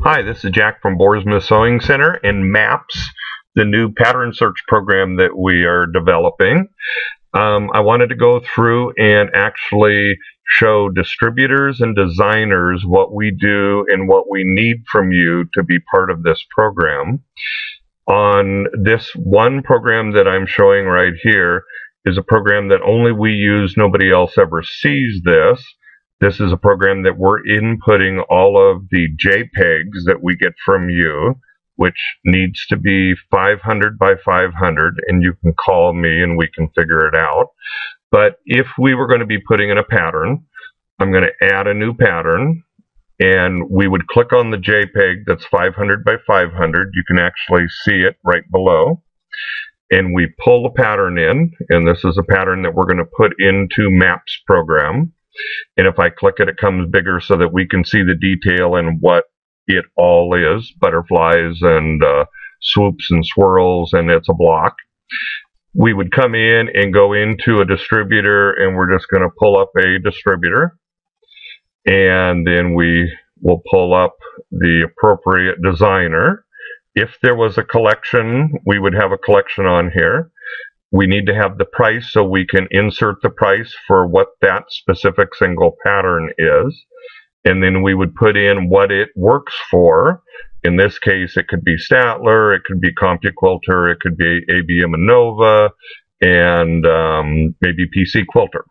Hi, this is Jack from Boersma Sewing Center and MAPS, the new pattern search program that we are developing. I wanted to go through and actually show distributors and designers what we do and what we need from you to be part of this program. On this one program that I'm showing right here is a program that only we use, nobody else ever sees this. This is a program that we're inputting all of the JPEGs that we get from you, which needs to be 500 by 500, and you can call me and we can figure it out. But if we were going to be putting in a pattern, I'm going to add a new pattern, and we would click on the JPEG that's 500 by 500. You can actually see it right below. And we pull the pattern in, and this is a pattern that we're going to put into MAPS program. And if I click it, it comes bigger so that we can see the detail and what it all is, butterflies and swoops and swirls, and it's a block. We would come in and go into a distributor, and we're just going to pull up a distributor, and then we will pull up the appropriate designer. If there was a collection, we would have a collection on here. We need to have the price so we can insert the price for what that specific single pattern is. And then we would put in what it works for. In this case, it could be Statler, it could be CompuQuilter, it could be ABM and Nova, and maybe PC Quilter.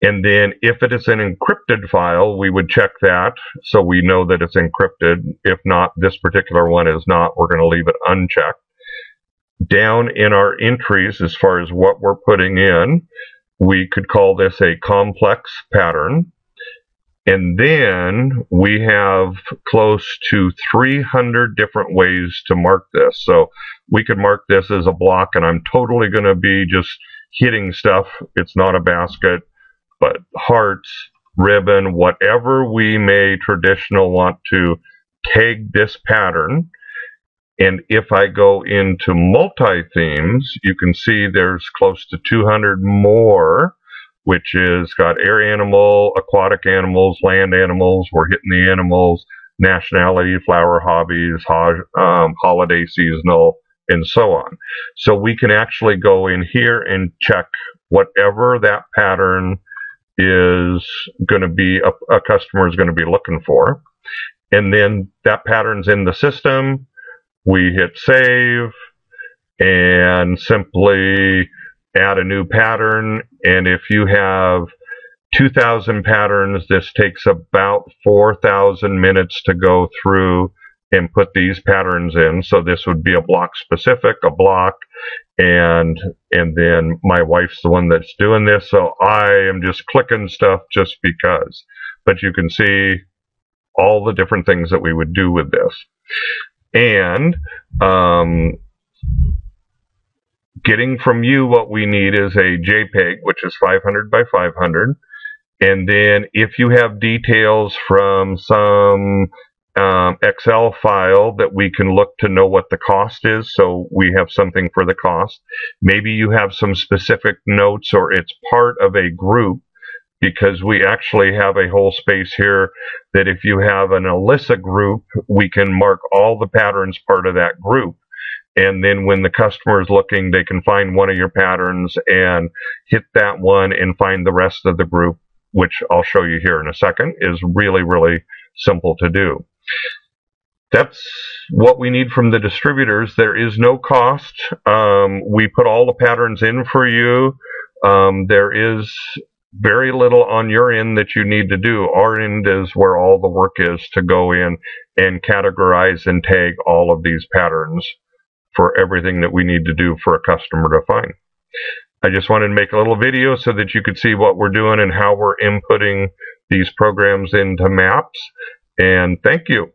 And then if it is an encrypted file, we would check that so we know that it's encrypted. If not, this particular one is not, we're going to leave it unchecked. Down in our entries, as far as what we're putting in, we could call this a complex pattern. And then we have close to 300 different ways to mark this. So we could mark this as a block, and I'm totally going to be just hitting stuff. It's not a basket, but hearts, ribbon, whatever we may traditional want to tag this pattern. And if I go into multi-themes, you can see there's close to 200 more, which is got air animal, aquatic animals, land animals, we're hitting the animals, nationality, flower, hobbies, holiday, seasonal, and so on. So we can actually go in here and check whatever that pattern is going to be, a customer is going to be looking for. And then that pattern's in the system. We hit save and simply add a new pattern. And if you have 2,000 patterns, this takes about 4,000 minutes to go through and put these patterns in. So this would be a block specific, a block, and then my wife's the one that's doing this. So I am just clicking stuff just because. But you can see all the different things that we would do with this. And getting from you what we need is a JPEG, which is 500 by 500. And then if you have details from some Excel file that we can look to know what the cost is, so we have something for the cost. Maybe you have some specific notes, or it's part of a group, because we actually have a whole space here that if you have an Alyssa group, we can mark all the patterns part of that group. And then when the customer is looking, they can find one of your patterns and hit that one and find the rest of the group, which I'll show you here in a second, is really, really simple to do. That's what we need from the distributors. There is no cost. We put all the patterns in for you. There is very little on your end that you need to do. Our end is where all the work is to go in and categorize and tag all of these patterns for everything that we need to do for a customer to find. I just wanted to make a little video so that you could see what we're doing and how we're inputting these programs into MAPS. And thank you.